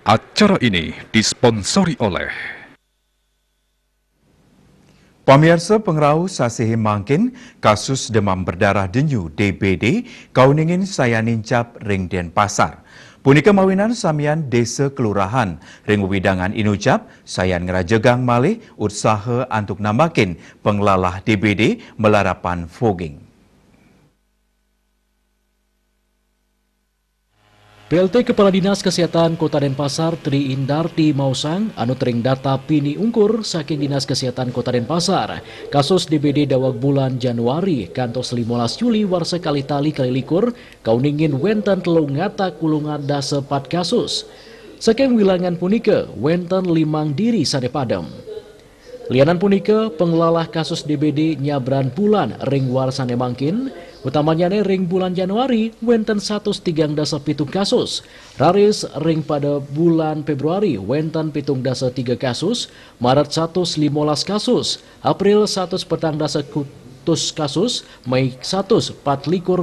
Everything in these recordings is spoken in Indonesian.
Acara ini disponsori oleh Pamirsa pengrau sasih mangkin kasus demam berdarah denyu DBD kauningin saya nincap ring Denpasar. Punika mawinan samian desa kelurahan ring widangan inucap sayan ngerajegang malih usaha untuk namakin penglalah DBD melarapan fogging. PLT Kepala Dinas Kesehatan Kota Denpasar Tri Indarti Mausang anu tering data pini ungkur saking Dinas Kesehatan Kota Denpasar kasus DBD dawag bulan Januari kantos 15 Juli warsa kali tali kali likur kauningin wenten telung ngata kulungan dasa 4 kasus saking wilangan punika wenten 5 diri sade padem. Lianan punika penglalah kasus DBD nyabran bulan ring warsane mangkin utamanya ring bulan Januari wenten 137 kasus, raris ring pada bulan Februari wenten 73 kasus, Maret 115 kasus, April 114 kasus, Mei 144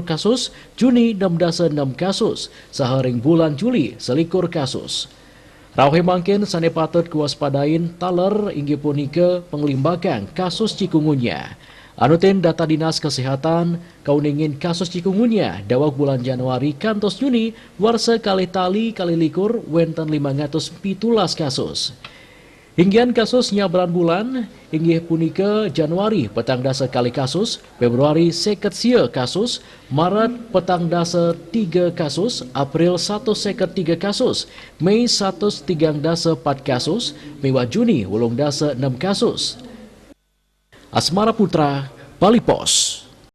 kasus, Juni 16 kasus, saharing bulan Juli selikur kasus. Rauhe mangkin sane patut kuwaspadain taler inggih punika penglimbakan kasus cikungunya. Anutin data Dinas Kesehatan kauningin kasus cikungunya dawag bulan Januari kantos Juni warsa kali tali kali likur wenten 517 kasus. Hinggian kasus nyabran bulan inggih punika Januari petang dasa kali kasus, Februari seket sia kasus, Maret petang dasa 3 kasus, April 103 kasus, Mei 103 dasa 4 kasus, Mewah Juni 8 dasa 6 kasus. Asmara Putra, Bali Pos.